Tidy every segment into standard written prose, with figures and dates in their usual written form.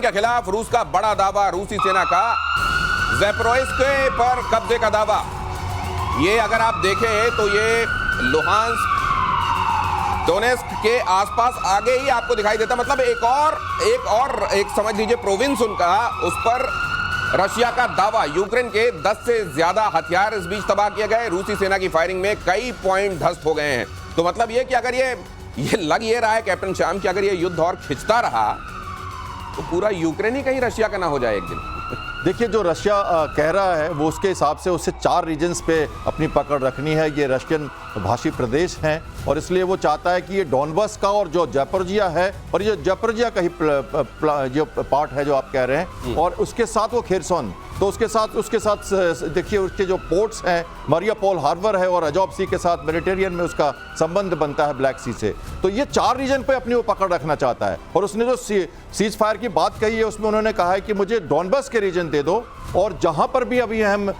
के खिलाफ रूस का बड़ा दावा, रूसी सेना का ज़ैपोरिज़्ह़ पर कब्जे का दावा। ये अगर आप देखें तो ये लुहांस्क, डोनेस्क के आसपास आगे ही आपको दिखाई देता, मतलब एक समझ लीजिए प्रोविंस उनका, उस पर रशिया का दावा। यूक्रेन के 10 से ज्यादा हथियार इस बीच तबाह किए गए। रूसी सेना की फायरिंग में कई पॉइंट ध्वस्त हो गए हैं। तो मतलब ये कि अगर ये लग ये रहा है कैप्टन श्याम कि अगर ये युद्ध और खिंचता रहा तो पूरा यूक्रेन ही कहीं रशिया का ना हो जाए एक दिन। देखिए, जो रशिया कह रहा है वो उसके हिसाब से उससे 4 रीजन्स पे अपनी पकड़ रखनी है। ये रशियन भाषी प्रदेश हैं और इसलिए वो चाहता है कि ये डॉनबस का और जो ज़ैपोरिज़्ह़ है, और ये ज़ैपोरिज़्ह़ का ही जो पार्ट है जो आप कह रहे हैं, और उसके साथ वो खेरसोन, तो उसके साथ देखिए उसके जो पोर्ट्स हैं, मारियापोल हार्बर है और अजोव सी के साथ मेडिटेरियन में उसका संबंध बनता है ब्लैक सी से। तो ये 4 रीजन पे अपनी वो पकड़ रखना चाहता है। और उसने जो सीज फायर की बात कही है उसमें उन्होंने कहा है कि मुझे डॉनबस के रीजन दे दो, और जहां पर भी अभी हम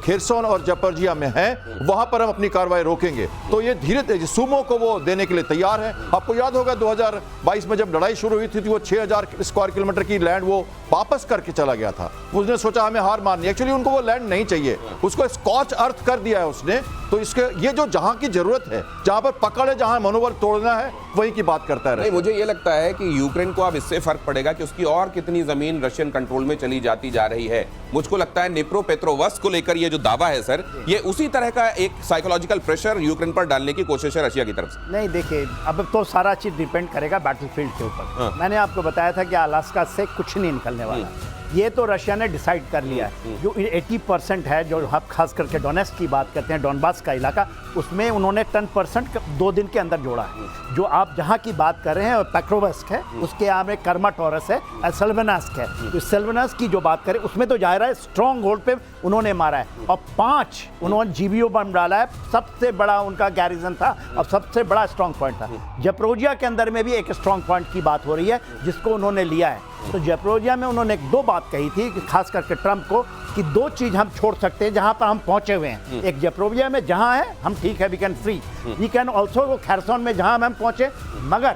खेरसोन और ज़ैपोरिज़्ह़ में हैं वहां पर हम अपनी कार्रवाई रोकेंगे। तो ये धीरे सुमो को वो देने के लिए तैयार है। आपको याद होगा 2022 में जब लड़ाई शुरू हुई थी तो वो 6000 स्क्वायर किलोमीटर की लैंड वो वापस करके चला गया था। उसने सोचा हमें हार मारनी, एक्चुअली उनको वो लैंड नहीं चाहिए, उसको स्कॉच अर्थ कर दिया है उसने। तो इसके ये जो जहां की जरूरत है, जहां पर पकड़ है, जहां मनोबल तोड़ना है, वही की बात करता है। नहीं, मुझे ये लगता है कि यूक्रेन को अब इससे फर्क पड़ेगा कि उसकी और कितनी जमीन रशियन कंट्रोल में चली जाती जा रही है। मुझको लगता है निप्रोपेट्रोवस्क को लेकर ये जो दावा है सर, ये उसी तरह का एक साइकोलॉजिकल प्रेशर यूक्रेन पर डालने की कोशिश है रशिया की तरफ से। नहीं, देखिए, अब तो सारा चीज डिपेंड करेगा बैटलफील्ड के ऊपर। मैंने आपको बताया था कि अलास्का से कुछ नहीं निकलने वाला। ये तो रशिया ने डिसाइड कर लिया है। जो 80% है, जो हम खास करके डोनेस्क की बात करते हैं, डॉनबास का इलाका, उसमें उन्होंने 10% 2 दिन के अंदर जोड़ा है। जो आप जहाँ की बात कर रहे हैं पेट्रोवस्क है, उसके यहाँ में कर्माटोरस है, सेल्वेनास्क है। तो सेल्वेनास्क की जो बात करें उसमें तो जा रहा है स्ट्रॉन्ग होल्ड पे उन्होंने मारा है, और 5 उन्होंने जीबीओ बम डाला है। सबसे बड़ा उनका गैरिजन था और सबसे बड़ा स्ट्रॉन्ग पॉइंट था। ज़ैपोरिज़्ह़ के अंदर में भी एक स्ट्रॉन्ग पॉइंट की बात हो रही है जिसको उन्होंने लिया है। तो ज़ैपोरिज़्ह़ में उन्होंने 2 बात कही थी कि खास करके ट्रंप को, कि 2 चीज़ हम छोड़ सकते हैं जहां पर हम पहुंचे हुए हैं। एक ज़ैपोरिज़्ह़ में जहां है हम ठीक है, we can free, we can also वो खेरसोन में जहां हम पहुंचे। मगर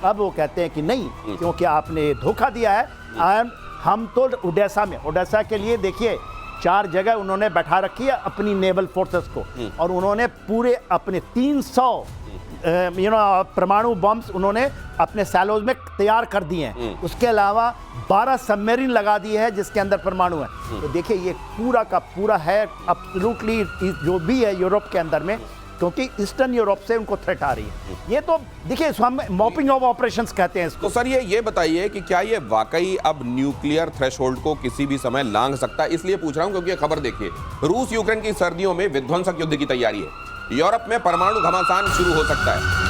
अब वो कहते हैं कि नहीं, क्योंकि आपने धोखा दिया है। हम तो ओडेसा के लिए देखिए 4 जगह उन्होंने बैठा रखी है अपनी नेवल फोर्सेस को, और उन्होंने पूरे अपने 300 परमाणु बम्स उन्होंने अपने सैलोज में तैयार कर दिए हैं। उसके अलावा 12 सबमरीन लगा दिए हैं जिसके अंदर परमाणु है। तो देखिए, ये पूरा का पूरा है एब्सोल्युटली जो भी है यूरोप के अंदर में, क्योंकि ईस्टर्न यूरोप से उनको थ्रेट आ रही है। ये तो देखिए, हम मॉपिंग ऑफ ऑपरेशंस कहते हैं इसको। तो सर ये बताइए कि क्या ये वाकई अब न्यूक्लियर थ्रेशोल्ड को किसी भी समय लांघ सकता है? इसलिए पूछ रहा हूं क्योंकि ये खबर देखिए, रूस यूक्रेन की सर्दियों में विध्वंसक युद्ध की तैयारी है। यूरोप में परमाणु घमासान शुरू हो सकता है।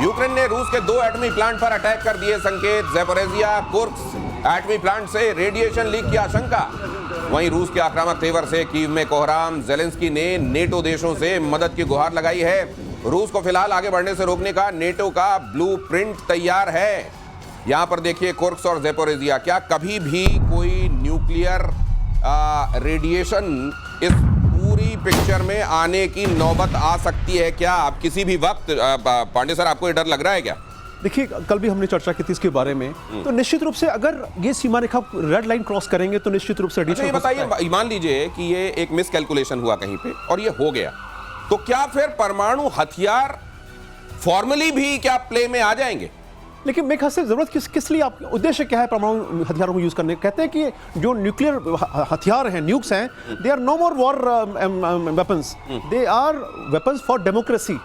यूक्रेन ने रूस के 2 एटमी प्लांट पर अटैक कर दिए संकेत। ज़ैपोरिज़्ह़, कुर्स्क एटमी प्लांट से रेडिएशन लीक की आशंका। वहीं रूस के आक्रामक तेवर से कीव में कोहराम। ज़ेलेंस्की ने नेटो देशों से मदद की गुहार लगाई है। रूस को फिलहाल आगे बढ़ने से रोकने का नेटो का ब्लूप्रिंट तैयार है। यहां पर देखिए कुर्स्क और ज़ैपोरिज़्ह़, क्या कभी भी कोई न्यूक्लियर रेडिएशन इस पूरी पिक्चर में आने की नौबत आ सकती है क्या? आप किसी भी वक्त, पांडे सर, आपको ये डर लग रहा है क्या? देखिए, कल भी हमने चर्चा की थी इसके बारे में। तो निश्चित रूप से अगर ये सीमा रेखा रेड लाइन क्रॉस करेंगे तो निश्चित रूप से ये बताइए, मान लीजिए कि ये एक मिस कैलकुलेशन हुआ कहीं पे और ये हो गया, तो क्या फिर परमाणु हथियार फॉर्मली भी क्या प्ले में आ जाएंगे? लेकिन मेरे ख्याल से जरूरत किस लिए, आप उद्देश्य क्या है परमाणु हथियारों को यूज करने? कहते हैं कि जो न्यूक्लियर हथियार हैं, न्यूक्स हैं, they are no more war weapons, they are weapons for democracy,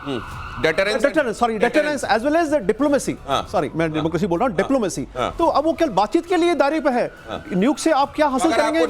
deterrence as well as diplomacy. Sorry, मैं डेमोक्रेसी बोल रहा हूँ, डिप्लोमेसी। तो अब वो केवल बातचीत के लिए दायरे पे है। न्यूक से आप क्या हासिल करेंगे?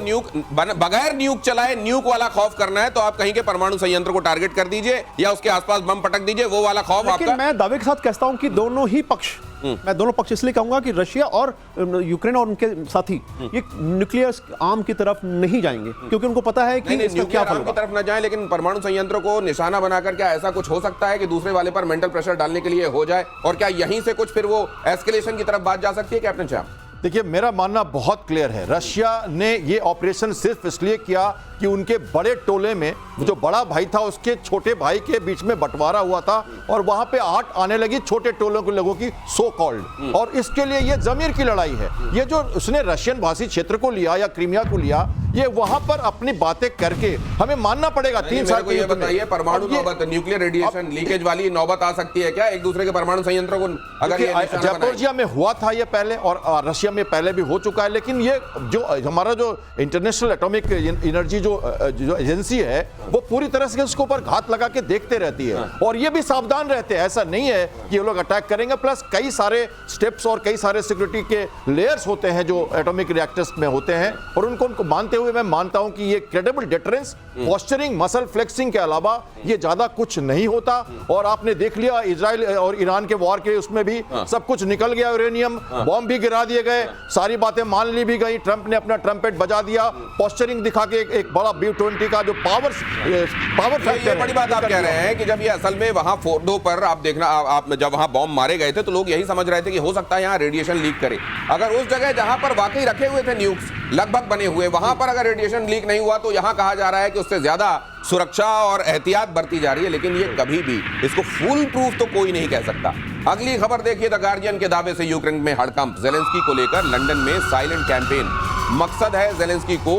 बगैर न्यूक चलाए न्यूक वाला खौफ करना है तो आप कहीं के परमाणु संयंत्र को टारगेट कर दीजिए या उसके आसपास बम पटक दीजिए, वो वाला खौफ आपका। लेकिन मैं दावे के साथ कहता हूं कि दोनों ही पक्ष, मैं दोनों पक्ष इसलिए कहूंगा कि रशिया और यूक्रेन और उनके साथी ये न्यूक्लियर आर्म की तरफ नहीं जाएंगे, क्योंकि उनको पता है कि इसका क्या फल होगा। की तरफ न जाएं, लेकिन परमाणु संयंत्रों को निशाना बनाकर क्या ऐसा कुछ हो सकता है कि दूसरे वाले पर मेंटल प्रेशर डालने के लिए हो जाए? और क्या यहीं से कुछ फिर वो एस्केलेशन की तरफ बात जा सकती है कैप्टन श्याम? देखिए, मेरा मानना बहुत क्लियर है। रशिया ने ये ऑपरेशन सिर्फ इसलिए किया कि उनके बड़े टोले में जो बड़ा भाई था उसके छोटे भाई के बीच में बंटवारा हुआ था और वहां पे आट आने लगी छोटे टोलों के लोगों की, सो कॉल्ड। और इसके लिए ये जमीर की लड़ाई है। ये जो उसने रशियन भाषी क्षेत्र को लिया या क्रीमिया को लिया, ये वहां पर अपनी बातें करके हमें मानना पड़ेगा। 3 साल को ये बताइए, परमाणु नौबत, न्यूक्लियर रेडिएशन लीकेज वाली नौबत आ सकती है क्या एक दूसरे के परमाणु संयंत्रों को? अगर ये ज़ैपोरिज़िया में हुआ था ये पहले, और रशिया में पहले भी हो चुका है। लेकिन ये जो हमारा जो इंटरनेशनल एटॉमिक एनर्जी जो एजेंसी है, वो पूरी तरह से उसके ऊपर घात लगा के देखते रहती है। और ये भी सावधान रहते हैं, ऐसा नहीं है कि ये लोग अटैक करेंगे। प्लस कई सारे स्टेप्स और कई सारे सिक्योरिटी के लेयर्स होते हैं जो एटॉमिक रिएक्टर्स में होते हैं, और उनको मानते हुए मैं मानता हूं कि ये credible deterrence, posturing, muscle flexing के अलावा ये ज्यादा कुछ नहीं होता। और आपने देख लिया इजराइल और ईरान के वॉर के उसमें भी सब कुछ निकल गया, यूरेनियम बॉम्ब भी गिरा दिए गए, सारी बातें मान ली भी गई। ट्रंप ने अपना ट्रम्पेट बजा दिया, पोस्चरिंग दिखा के एक बड़ा B-20 का जो पावर फैक्टर। ये बड़ी बात आप कह रहे हैं कि जब ये असल में वहां फोर्डो पर आप देखना, आप जब वहां बॉम्ब मारे गए थे तो लोग यही समझ रहे थे कि हो सकता है यहां रेडिएशन लीक करे। अगर उस जगह जहां पर वाकई रखे हुए थे न्यूक्स लगभग बने हुए, वहां पर अगर रेडिएशन लीक नहीं हुआ तो यहां कहा जा रहा है कि उससे ज्यादा सुरक्षा और एहतियात बरती जा रही है। लेकिन ये कभी भी इसको फुल प्रूफ तो कोई नहीं कह सकता। अगली खबर देखिए, द गार्डियन के दावे से यूक्रेन में हड़कंप, जेलेंस्की को लेकर लंदन में साइलेंट कैंपेन। मकसद है जेलेंस्की को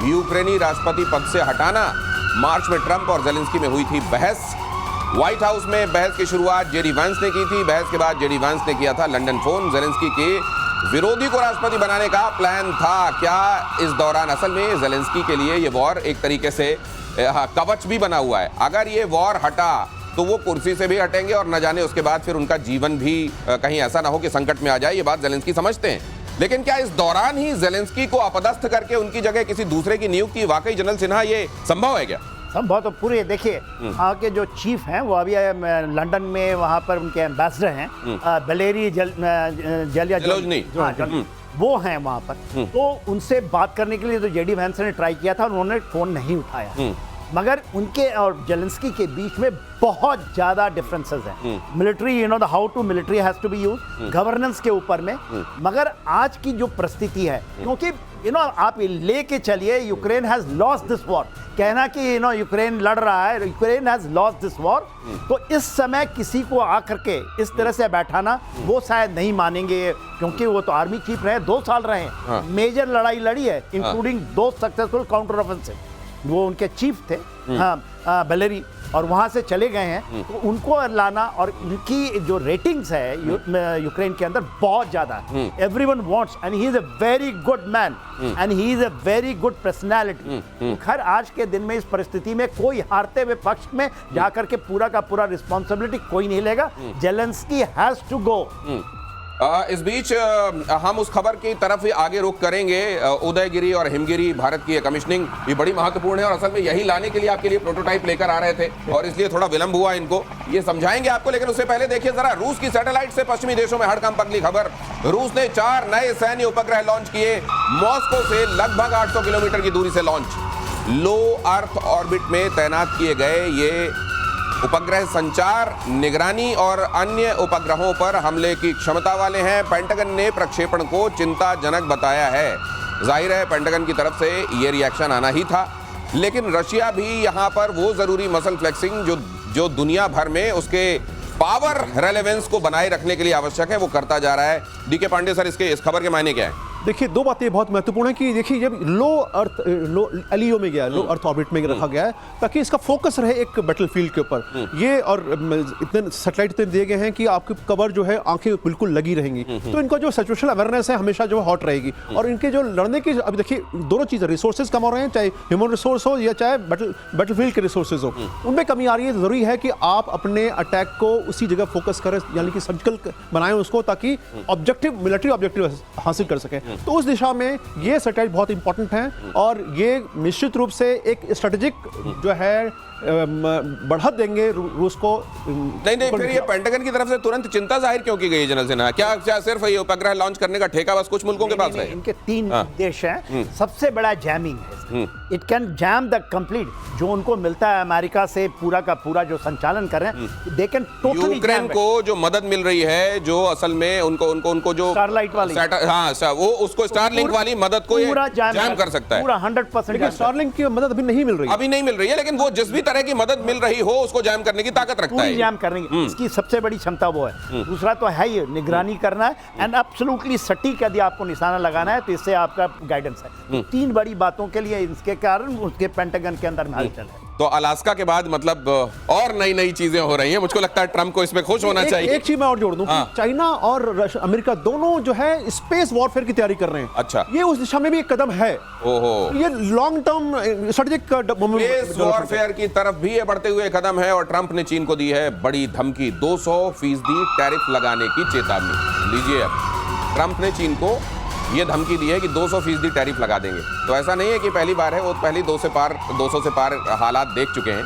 यूक्रेनी राष्ट्रपति पद से हटाना। मार्च में ट्रंप और जेलेंस्की में हुई थी बहस। व्हाइट हाउस में बहस की शुरुआत जेडी वांस ने की थी। बहस के बाद जेडी वांस ने किया था लंदन फोन। जेलेंस्की के विरोधी को राष्ट्रपति बनाने का प्लान था क्या इस दौरान? असल में जेलेंस्की के लिए ये वॉर एक तरीके से कवच भी बना हुआ है। अगर ये वॉर हटा तो वो कुर्सी से भी हटेंगे और न जाने उसके बाद फिर उनका जीवन भी कहीं ऐसा ना हो कि संकट में आ जाए। ये बात जेलेंस्की समझते हैं। लेकिन क्या इस दौरान ही जेलेंस्की को अपदस्थ करके उनकी जगह किसी दूसरे की नियुक्ति, वाकई जनरल सिन्हा, ये संभव है क्या? संभव तो पूरे, देखिए वहाँ के जो चीफ हैं वो अभी लंदन में, वहाँ पर उनके एम्बेसडर हैं वलेरी जेलोजनी, वो हैं वहाँ पर। तो उनसे बात करने के लिए तो जेडी वांस ने ट्राई किया था, उन्होंने फोन नहीं उठाया। मगर उनके और जेलेंस्की के बीच में बहुत ज्यादा डिफरेंसेस हैं। Military, you know, the how to military has to be used, governance के ऊपर में। मगर आज की जो परिस्थिति है, क्योंकि यू नो आप लेके चलिए, Ukraine has lost this war, कहना कि यू नो यूक्रेन लड़ रहा है, Ukraine has lost this war, तो इस समय किसी को आकर के इस तरह से बैठाना वो शायद नहीं मानेंगे, क्योंकि वो तो आर्मी चीफ रहे, 2 साल रहे, मेजर लड़ाई लड़ी है, इंक्लूडिंग 2 सक्सेसफुल काउंटर ऑफेंसिव। वो उनके चीफ थे वलेरी, और वहां से चले गए हैं। तो उनको लाना, और उनकी जो रेटिंग्स है यूक्रेन के अंदर बहुत ज्यादा, everyone wants, and he is a very good man and he is a very good personality. खैर आज के दिन में इस परिस्थिति में कोई हारते हुए पक्ष में जाकर के पूरा का पूरा रिस्पॉन्सिबिलिटी कोई नहीं लेगा। Zelensky has to go. इस बीच हम उस खबर की तरफ ही आगे रुख करेंगे। उदयगिरी और हिमगिरी भारत की कमीशनिंग ये बड़ी महत्वपूर्ण है, और असल में यही लाने के लिए आपके लिए प्रोटोटाइप लेकर आ रहे थे, और इसलिए थोड़ा विलंब हुआ इनको, ये समझाएंगे आपको। लेकिन उससे पहले देखिए जरा रूस की सैटेलाइट से पश्चिमी देशों में हड़कंप। अगली खबर, रूस ने 4 नए सैन्य उपग्रह लॉन्च किए, मॉस्को से लगभग 800 किलोमीटर की दूरी से लॉन्च। लो अर्थ ऑर्बिट में तैनात किए गए ये उपग्रह संचार, निगरानी और अन्य उपग्रहों पर हमले की क्षमता वाले हैं। पेंटागन ने प्रक्षेपण को चिंताजनक बताया है। जाहिर है पेंटागन की तरफ से ये रिएक्शन आना ही था, लेकिन रशिया भी यहाँ पर वो जरूरी मसल फ्लेक्सिंग जो दुनिया भर में उसके पावर रेलेवेंस को बनाए रखने के लिए आवश्यक है, वो करता जा रहा है। डीके पांडे सर, इस खबर के मायने क्या है? देखिए 2 बातें बहुत महत्वपूर्ण है कि देखिए जब लो एलईओ में गया, लो अर्थ ऑर्बिट में रखा गया है, ताकि इसका फोकस रहे एक बैटलफील्ड के ऊपर। ये और इतने सैटेलाइट इतने दिए गए हैं कि आपकी कवर जो है आंखें बिल्कुल लगी रहेंगी, तो इनका जो सिचुएशनल अवेयरनेस है हमेशा जो हॉट रहेगी। और इनके जो लड़ने की, अभी देखिए दोनों चीज़ें, रिसोर्सेज कम हो रहे हैं, चाहे ह्यूमन रिसोर्स हो या चाहे बैटलफील्ड के रिसोर्सेज हो, उनमें कमी आ रही है। जरूरी है कि आप अपने अटैक को उसी जगह फोकस करें, यानी कि सर्जिकल बनाएं उसको, ताकि ऑब्जेक्टिव, मिलिट्री ऑब्जेक्टिव हासिल कर सकें। तो उस दिशा में ये सैटेलाइट बहुत इंपॉर्टेंट हैं, और ये निश्चित रूप से एक स्ट्रेटेजिक जो है बढ़ा देंगे रूस को। नहीं, फिर ये पेंटागन की तरफ से तुरंत चिंता जाहिर क्यों की गई जनरल सिन्हा? क्या सिर्फ ये उपग्रह लॉन्च करने का ठेका बस कुछ मुल्कों के पास है? इनके 3 देश हैं। सबसे बड़ा जैमिंग है, it can jam the complete, जो उनको मिलता है अमेरिका से पूरा का पूरा जो संचालन कर रहे हैं, दे कैन टोटली। यूक्रेन को जो मदद मिल रही है, जो असल में उनको जो स्टारलाइट वाली, हाँ, वो उसको स्टारलिंक वाली मदद को ये पूरा जैम कर सकता है। पूरा 100% लेकिन स्टारलिंक की मदद अभी नहीं मिल रही है। अभी नहीं मिल रही है, लेकिन वो जिस भी तरह की मदद मिल रही हो उसको जैम करने की ताकत रखता पूरी है। जैम करने की इसकी सबसे बड़ी क्षमता वो है। दूसरा तो है ही निगरानी करना है एंड एब्सोल्युटली सटीक यदि आपको निशाना लगाना है तो इससे आपका गाइडेंस है। तीन बड़ी बातों के लिए इसके कारण उसके पेंटागन के अंदर में हलचल है। तो अलास्का के बाद मतलब और नई नई चीजें हो रही हैं। मुझको लगता है ट्रंप को इसमें खुश होना चाहिए। एक चीज मैं और जोड़ दूं कि चाइना और अमेरिका दोनों जो है स्पेस वॉरफेयर की तैयारी कर रहे हैं। अच्छा। ये उस दिशा में भी एक कदम है। ओहो, ये long term strategic space warfare की तरफ भी ये बढ़ते हुए कदम है। और ट्रंप ने चीन को दी है बड़ी धमकी, 200% टैरिफ लगाने की चेतावनी। लीजिए, अब ट्रंप ने चीन को ये धमकी दी है कि 200% टैरिफ लगा देंगे। तो ऐसा नहीं है कि पहली बार है, वो पहली 200 से पार हालात देख चुके हैं।